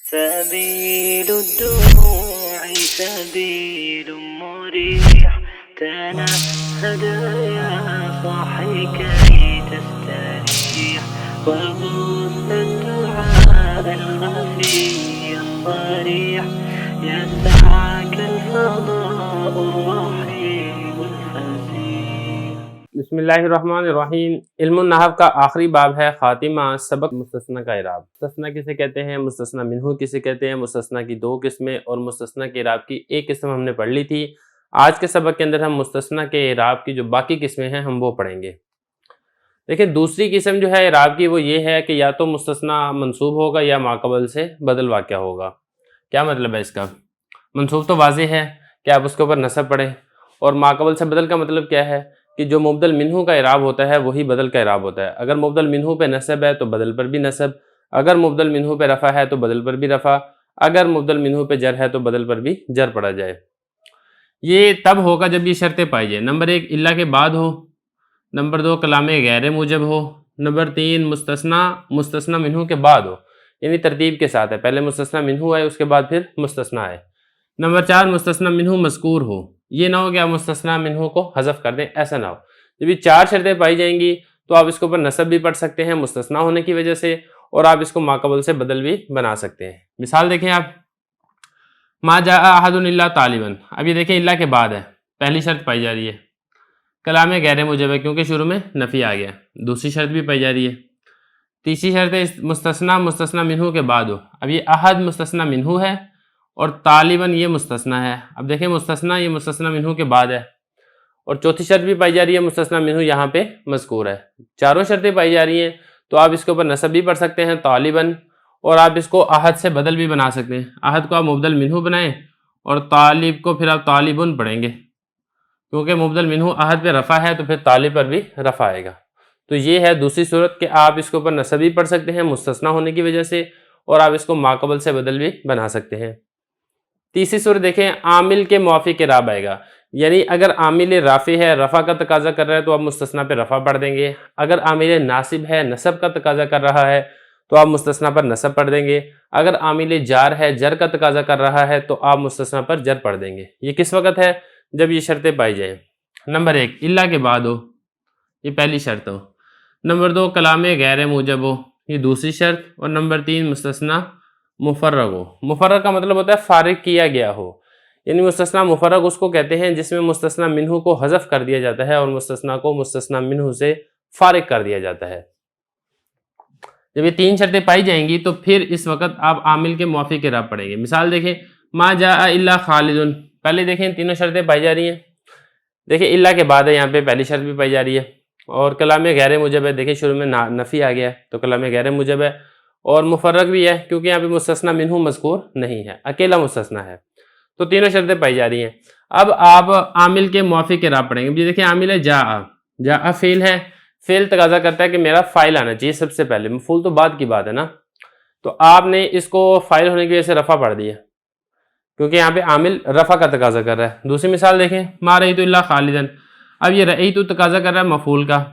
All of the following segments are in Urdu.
سبيل الدموع سبيل مريح تنهد يا صاحي كي تستريح وغص الدعاء الخفي الصريح يسعك الفضاء الرحيم الفسيح. بسم اللہ الرحمن الرحیم. علم النحو کا آخری باب ہے خاتمہ سبق مستثنی کا اعراب. مستثنی کسے کہتے ہیں، مستثنی منہو کسے کہتے ہیں، مستثنی کی دو قسمیں اور مستثنی کے اعراب کی ایک قسم ہم نے پڑھ لی تھی. آج کے سبق کے اندر ہم مستثنی کے اعراب کی جو باقی قسمیں ہیں ہم وہ پڑھیں گے. دیکھیں دوسری قسم جو ہے اعراب کی وہ یہ ہے کہ یا تو مستثنی منصوب ہوگا یا ماقبل سے بدل واقع ہوگا. کیا مطلب ہے اس کا؟ منصوب تو واضح ہے کہ آپ اس کے اوپر نصب پڑھیں، اور ماقبل سے بدل کا مطلب کیا ہے کہ جو مبدل منہو کا اعراب ہوتا ہے وہی بدل کا اعراب ہوتا ہے. اگر مبدل منہو پہ نصب ہے تو بدل پر بھی نصب، اگر مبدل منہو پہ رفع ہے تو بدل پر بھی رفع، اگر مبدل منہو پہ جر ہے تو بدل پر بھی جر پڑا جائے. یہ تب ہوگا جب یہ شرطیں پائی جائیں. نمبر 1 الا کے بعد ہو، نمبر 2 کلام غیر موجب ہو، نمبر 3 مستثنی منہو کے بعد ہو، یعنی ترتیب کے ساتھ ہے، پہلے مستثنی منہو ہے اس کے بعد پھر مستثنی ہے. نمبر 4 مستثنی منہو مذکور ہو. یہ نہ ہو کہ آپ مستثنی منہو کو حذف کر دیں، ایسا نہ ہو. جب یہ 4 شرطیں پائی جائیں گی تو آپ اس کے اوپر نصب بھی پڑھ سکتے ہیں مستثنی ہونے کی وجہ سے، اور آپ اس کو ماقبل سے بدل بھی بنا سکتے ہیں. مثال دیکھیں آپ، ما جاء احد الا طالبا. اب یہ دیکھیں الا کے بعد ہے، پہلی شرط پائی جا رہی ہے. کلام غیر موجب ہے کیونکہ شروع میں نفی آ گیا، دوسری شرط بھی پائی جا رہی ہے. تیسری شرط ہے مستثنی منہو کے بعد ہو. اب یہ احد مستثنی منہو ہے اور طالباً یہ مستثنی ہے. اب دیکھیں مستثنی یہ مستثنی منہو کے بعد ہے، اور چوتھی شرط بھی پائی جا رہی ہے مستثنی منہو یہاں پہ مذکور ہے. چاروں شرطیں پائی جا رہی ہیں تو آپ اس کے اوپر نصب بھی پڑھ سکتے ہیں طالباً، اور آپ اس کو احد سے بدل بھی بنا سکتے ہیں. احد کو آپ مبدل منہو بنائیں اور طالب کو پھر آپ طالبن پڑھیں گے، کیونکہ مبدل منہو احد پہ رفع ہے تو پھر طالب پر بھی رفع آئے گا. تو یہ ہے دوسری صورت کہ آپ اس کے اوپر نصب بھی پڑھ سکتے ہیں مستثنی ہونے کی وجہ سے، اور آپ اس کو ماقبل سے بدل بھی بنا سکتے ہیں. تیسری صورت دیکھیں، عامل کے موافق اعراب آئے گا. یعنی اگر عامل رافع ہے، رفع کا تقاضا کر رہا ہے تو آپ مستثنی پہ رفع پڑھ دیں گے. اگر عامل ناصب ہے، نصب کا تقاضا کر رہا ہے تو آپ مستثنی پر نصب پڑھ دیں گے. اگر عامل جار ہے، جر کا تقاضا کر رہا ہے تو آپ مستثنی پر جر پڑھ دیں گے. یہ کس وقت ہے؟ جب یہ شرطیں پائی جائیں. نمبر 1 الا کے بعد ہو، یہ پہلی شرط ہو. نمبر 2 کلام غیر موجب ہو، یہ دوسری شرط. اور نمبر 3 مستثنی مفرغ ہو. مفرغ کا مطلب ہوتا ہے فارغ کیا گیا ہو، یعنی مستثنی مفرغ اس کو کہتے ہیں جس میں مستثنی منہو کو حذف کر دیا جاتا ہے اور مستثنی کو مستثنی منہو سے فارغ کر دیا جاتا ہے. جب یہ 3 شرطیں پائی جائیں گی تو پھر اس وقت آپ عامل کے موافق اعراب پڑھیں گے. مثال دیکھیں، ما جاء الا خالد. پہلے دیکھیں تینوں شرطیں پائی جا رہی ہیں. دیکھیں الا کے بعد ہے، یہاں پہ پہلی شرط بھی پائی جا رہی ہے، اور کلام غیر موجب ہے. دیکھیں شروع میں نفی آ گیا ہے تو کلام غیر موجب ہے، اور مفرغ بھی ہے کیونکہ یہاں پہ مستثنی منہو مذکور نہیں ہے، اکیلا مستثنی ہے. تو تینوں شرطیں پائی جا رہی ہیں. اب آپ عامل کے موافق اعراب پڑھیں گے. یہ دیکھیں عامل ہے جاء فعل ہے، فعل تقاضا کرتا ہے کہ میرا فاعل آنا چاہیے سب سے پہلے، مفعول تو بعد کی بات ہے نا. تو آپ نے اس کو فاعل ہونے کی وجہ سے رفع پڑھ دیا کیونکہ یہاں پہ عامل رفع کا تقاضا کر رہا ہے. دوسری مثال دیکھیں، ما رأیت الا خالدا. اب یہ رأیت تقاضا کر رہا ہے مفعول کا،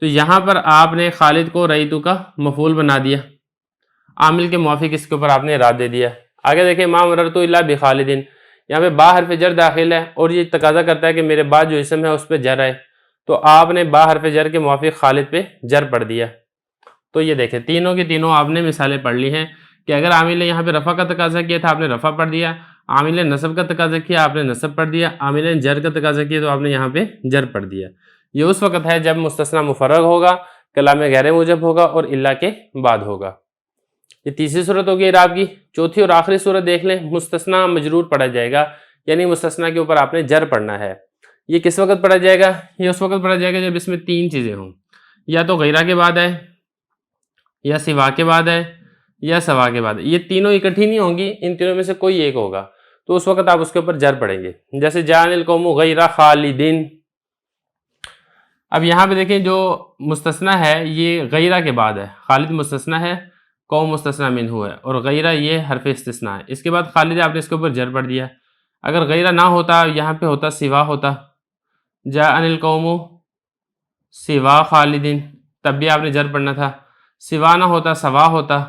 تو یہاں پر آپ نے خالد کو رأیت کا مفعول بنا دیا، عامل کے موافق اس کے اوپر آپ نے اعراب دے دیا. آگے دیکھیں، ما مررت الا بخالد. یہاں پہ با حرف جر داخل ہے اور یہ تقاضا کرتا ہے کہ میرے بعد جو اسم ہے اس پہ جر ہے، تو آپ نے با حرف جر کے موافق خالد پہ جر پڑھ دیا. تو یہ دیکھیں تینوں کی تینوں آپ نے مثالیں پڑھ لی ہیں کہ اگر عامل نے یہاں پہ رفع کا تقاضا کیا تھا آپ نے رفع پڑھ دیا، عامل نے نصب کا تقاضا کیا آپ نے نصب پڑھ دیا، عامل نے جر کا تقاضا کیا تو آپ نے یہاں پہ جر پڑھ دیا. یہ اس وقت ہے جب مستثنی مفرغ ہوگا، کلام غیر موجب ہوگا اور الا کے بعد ہوگا. یہ تیسری صورت ہوگی اعراب کی. چوتھی اور آخری صورت دیکھ لیں، مستثنی مجرور پڑھا جائے گا، یعنی مستثنی کے اوپر آپ نے جر پڑھنا ہے. یہ کس وقت پڑھا جائے گا؟ یہ اس وقت پڑھا جائے گا جب اس میں 3 چیزیں ہوں، یا تو غیرہ کے بعد ہے، یا سوا کے بعد ہے، یا سوا کے بعد ہے. یہ تینوں اکٹھی نہیں ہوں گی، ان تینوں میں سے کوئی ایک ہوگا، تو اس وقت آپ اس کے اوپر جر پڑھیں گے. جیسے جاء القوم غیر خالدین. اب یہاں پہ دیکھیں جو مستثنی ہے یہ غیرہ کے بعد ہے، خالد مستثنی ہے، قوم مستثنی منہو ہے، اور غیرہ یہ حرف استثناء ہے. اس کے بعد خالد آپ نے اس کے اوپر جر پڑھ دیا. اگر غیرہ نہ ہوتا یہاں پہ ہوتا سوا ہوتا، جاء القوم سوا خالدین، تب بھی آپ نے جر پڑھنا تھا. سوا نہ ہوتا سوا ہوتا،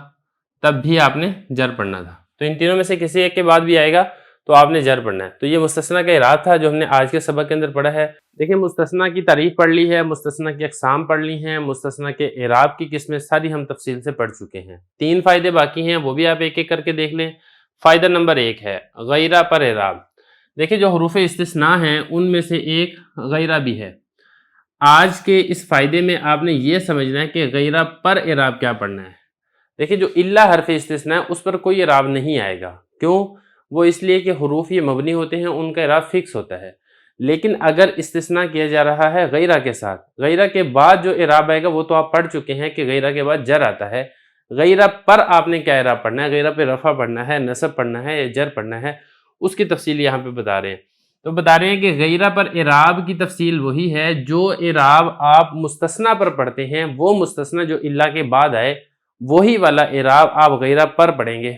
تب بھی آپ نے جر پڑھنا تھا. تو ان تینوں میں سے کسی ایک کے بعد بھی آئے گا تو آپ نے جر پڑھنا ہے. تو یہ مستثنیٰ کا اعراب تھا جو ہم نے آج کے سبق کے اندر پڑھا ہے. دیکھیں مستثنیٰ کی تعریف پڑھ لی ہے، مستثنیٰ کی اقسام پڑھ لی ہیں، مستثنیٰ کے اعراب کی قسمیں ساری ہم تفصیل سے پڑھ چکے ہیں. 3 فائدے باقی ہیں، وہ بھی آپ ایک ایک کر کے دیکھ لیں. فائدہ نمبر 1 ہے غیرہ پر اعراب. دیکھیں جو حروف استثناء ہیں ان میں سے ایک غیرہ بھی ہے. آج کے اس فائدے میں آپ نے یہ سمجھنا ہے کہ غیرہ پر اعراب کیا پڑھنا ہے. دیکھیں جو الا حرف استثناء ہے اس پر کوئی اعراب نہیں آئے گا. کیوں؟ وہ اس لیے کہ حروف یہ مبنی ہوتے ہیں، ان کا اعراب فکس ہوتا ہے. لیکن اگر استثناء کیا جا رہا ہے غیرہ کے ساتھ، غیرہ کے بعد جو اعراب آئے گا وہ تو آپ پڑھ چکے ہیں کہ غیرہ کے بعد جر آتا ہے. غیرہ پر آپ نے کیا اعراب پڑھنا ہے، غیرہ پہ رفع پڑھنا ہے، نصب پڑھنا ہے یا جر پڑھنا ہے، اس کی تفصیل یہاں پہ بتا رہے ہیں. تو بتا رہے ہیں کہ غیرہ پر اعراب کی تفصیل وہی ہے جو اعراب آپ مستثنیٰ پر پڑھتے ہیں، وہ مستثنیٰ جو الا کے بعد آئے وہی والا اعراب آپ غیرہ پر پڑھیں گے.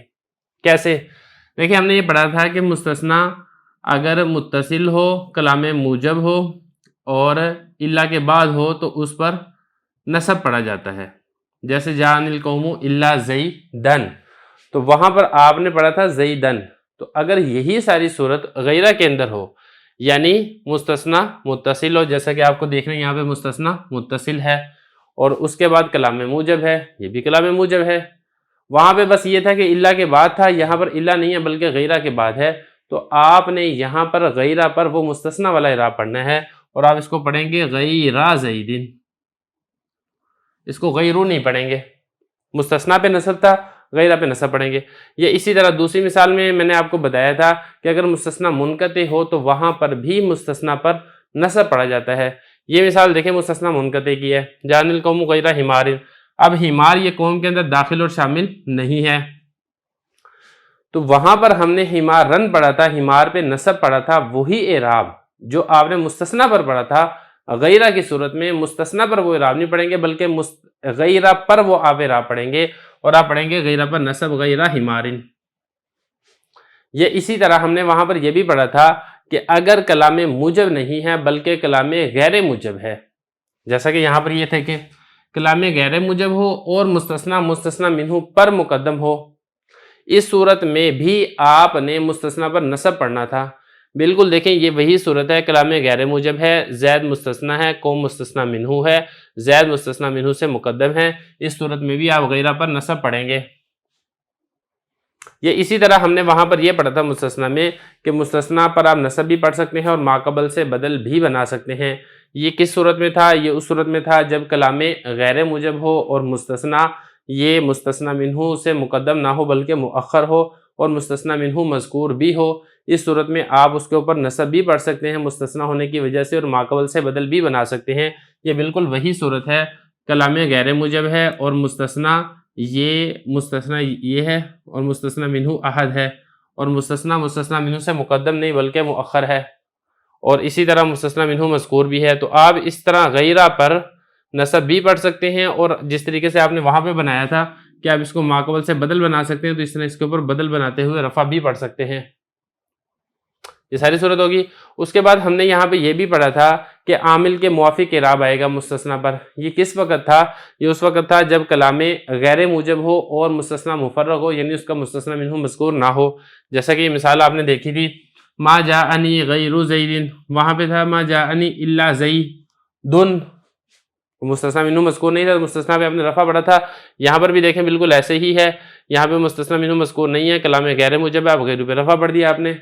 کیسے؟ دیکھیں ہم نے یہ پڑھا تھا کہ مستثنیٰ اگر متصل ہو، کلام موجب ہو اور الا کے بعد ہو تو اس پر نصب پڑھا جاتا ہے. جیسے جاءنی القوم الا زیدن، تو وہاں پر آپ نے پڑھا تھا زیدن. تو اگر یہی ساری صورت غیرہ کے اندر ہو، یعنی مستثنیٰ متصل ہو، جیسا کہ آپ کو دیکھ رہے ہیں یہاں پہ مستثنیٰ متصل ہے اور اس کے بعد کلام موجب ہے، یہ بھی کلام موجب ہے. وہاں پہ بس یہ تھا کہ الا کے بعد تھا، یہاں پر الا نہیں ہے بلکہ غیرہ کے بعد ہے. تو آپ نے یہاں پر غیرہ پر وہ مستثنیٰ والا اعراب پڑھنا ہے اور آپ اس کو پڑھیں گے غیرہ زیدن. اس کو غیرو نہیں پڑھیں گے. مستثنیٰ پہ نصب تھا، غیرہ پہ نصب پڑھیں گے. یہ اسی طرح دوسری مثال میں میں نے آپ کو بتایا تھا کہ اگر مستثنیٰ منقطع ہو تو وہاں پر بھی مستثنیٰ پر نصب پڑھا جاتا ہے. یہ مثال دیکھیں مستثنیٰ منقطع کی ہے، جاءنی القوم غیرہ حمار. اب حمار یہ قوم کے اندر داخل اور شامل نہیں ہے، تو وہاں پر ہم نے حمارن پڑھا تھا، حمار پہ نصب پڑھا تھا. وہی اعراب جو آپ نے مستثنیٰ پر پڑھا تھا غیرہ کی صورت میں مستثنیٰ پر وہ اعراب نہیں پڑھیں گے بلکہ غیرہ پر وہ آپ اعراب پڑھیں گے اور آپ پڑھیں گے غیرہ پر نصب غیرہ حمارن. یہ اسی طرح ہم نے وہاں پر یہ بھی پڑھا تھا کہ اگر کلام موجب نہیں ہے بلکہ کلام غیر موجب ہے، جیسا کہ یہاں پر یہ تھے کہ کلام غیر موجب ہو اور مستثنیٰ مستثنیٰ منہ پر مقدم ہو، اس صورت میں بھی آپ نے مستثنیٰ پر نصب پڑھنا تھا. بالکل دیکھیں یہ وہی صورت ہے، کلام غیر موجب ہے، زید مستثنیٰ ہے، قوم مستثنیٰ منہ ہے، زید مستثنیٰ منہ سے مقدم ہے. اس صورت میں بھی آپ غیرہ پر نصب پڑھیں گے. یہ اسی طرح ہم نے وہاں پر یہ پڑھا تھا مستثنیٰ میں کہ مستثنیٰ پر آپ نصب بھی پڑھ سکتے ہیں اور ماقبل سے بدل بھی بنا سکتے ہیں. یہ کس صورت میں تھا؟ یہ اس صورت میں تھا جب کلام غیر موجب ہو اور مستثنیٰ یہ مستثنیٰ منہ سے مقدم نہ ہو بلکہ مؤخر ہو اور مستثنیٰ منہ مذکور بھی ہو. اس صورت میں آپ اس کے اوپر نصب بھی پڑھ سکتے ہیں مستثنیٰ ہونے کی وجہ سے اور ماقبل سے بدل بھی بنا سکتے ہیں. یہ بالکل وہی صورت ہے، کلام غیر موجب ہے اور مستثنیٰ یہ ہے اور مستثنیٰ منہ احد ہے اور مستثنیٰ منہ سے مقدم نہیں بلکہ مؤخر ہے اور اسی طرح مستثنیٰ منہ مذکور بھی ہے. تو آپ اس طرح غیرہ پر نصب بھی پڑھ سکتے ہیں اور جس طریقے سے آپ نے وہاں پہ بنایا تھا کہ آپ اس کو ماقبل سے بدل بنا سکتے ہیں تو اس طرح اس کے اوپر بدل بناتے ہوئے رفع بھی پڑھ سکتے ہیں. یہ ساری صورت ہوگی. اس کے بعد ہم نے یہاں پہ یہ بھی پڑھا تھا کہ عامل کے موافق اعراب آئے گا مستثنیٰ پر. یہ کس وقت تھا؟ یہ اس وقت تھا جب کلام غیر موجب ہو اور مستثنیٰ مفرغ ہو، یعنی اس کا مستثنیٰ منہ مذکور نہ ہو. جیسا کہ یہ مثال آپ نے دیکھی تھی، ما جاءنی غیر زید، وہاں پہ تھا ما جاءنی الا زیدن، مستثنیٰ منہ مذکور نہیں تھا، مستثنیٰ پہ آپ نے رفع پڑھا تھا. یہاں پر بھی دیکھیں بالکل ایسے ہی ہے، یہاں پہ مستثنیٰ منہ مذکور نہیں ہے، کلام غیر موجب ہے، آپ غیر پہ رفع پڑھ دیا آپ نے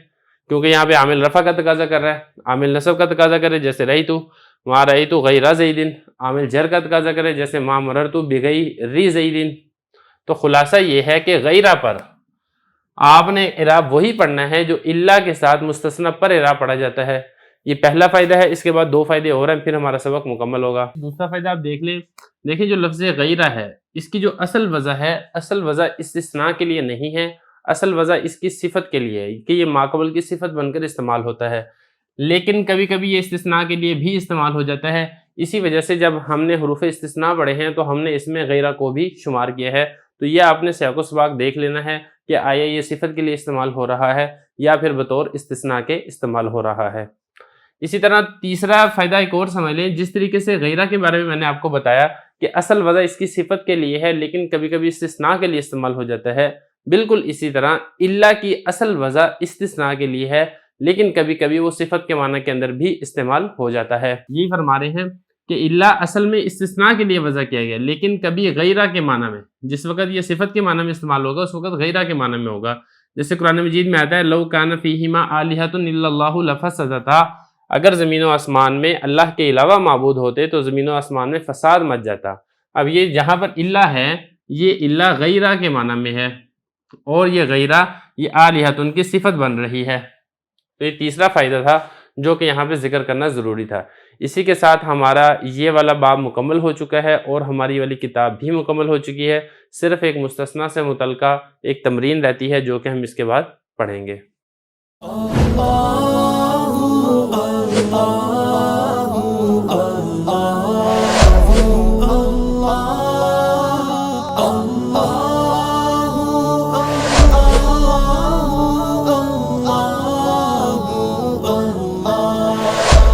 کیونکہ یہاں پہ عامل رفع کا تقاضا کر رہا ہے، عامل نصب کا تقاضا کرے جیسے رأیتو، وہاں رأیتو غیر زیدن. عامل جر کا تقاضا کرے جیسے ما مررتو بغیر زیدن. تو خلاصہ یہ ہے کہ غیرہ پر آپ نے اعراب وہی پڑھنا ہے جو الا کے ساتھ مستثنیٰ پر اعراب پڑھا جاتا ہے. یہ پہلا فائدہ ہے. اس کے بعد 2 فائدے اور ہیں، پھر ہمارا سبق مکمل ہوگا. دوسرا فائدہ آپ دیکھ لیں. دیکھیں جو لفظ غیرہ ہے اس کی جو اصل وضع ہے، اصل وضع استثناء کے لیے نہیں ہے، اصل وضع اس کی صفت کے لیے ہے کہ یہ ماقبل کی صفت بن کر استعمال ہوتا ہے. لیکن کبھی کبھی یہ استثناء کے لیے بھی استعمال ہو جاتا ہے. اسی وجہ سے جب ہم نے حروف استثناء پڑھے ہیں تو ہم نے اس میں غیرہ کو بھی شمار کیا ہے. تو یہ آپ نے سیاق و سباق دیکھ لینا ہے کہ آیا یہ صفت کے لیے استعمال ہو رہا ہے یا پھر بطور استثناء کے استعمال ہو رہا ہے. اسی طرح تیسرا فائدہ ایک اور سمجھ لیں. جس طریقے سے غیرہ کے بارے میں نے آپ کو بتایا کہ اصل وضع اس کی صفت کے لیے ہے لیکن کبھی کبھی استثناء کے لیے استعمال ہو جاتا ہے، بالکل اسی طرح الا کی اصل وضع استثناء کے لیے ہے لیکن کبھی کبھی وہ صفت کے معنی کے اندر بھی استعمال ہو جاتا ہے۔ یہی فرما رہے ہیں کہ الا اصل میں استثناء کے لیے وضع کیا گیا لیکن کبھی غیرہ کے معنی میں، جس وقت یہ صفت کے معنی میں استعمال ہوگا اس وقت غیرہ کے معنی میں ہوگا۔ جیسے قرآن مجید میں آتا ہے لو کان فیہما آلہۃ الا اللہ لفسدتا، اگر زمین و آسمان میں اللہ کے علاوہ معبود ہوتے تو زمین و آسمان میں فساد مچ جاتا۔ اب یہ جہاں پر الا ہے یہ الا غیرہ کے معنی میں ہے اور یہ غیرہ یہ آلہۃ کی صفت بن رہی ہے۔ تو یہ تیسرا فائدہ تھا جو کہ یہاں پہ ذکر کرنا ضروری تھا۔ اسی کے ساتھ ہمارا یہ والا باب مکمل ہو چکا ہے اور ہماری والی کتاب بھی مکمل ہو چکی ہے، صرف ایک مستثنیٰ سے متعلقہ ایک تمرین رہتی ہے جو کہ ہم اس کے بعد پڑھیں گے۔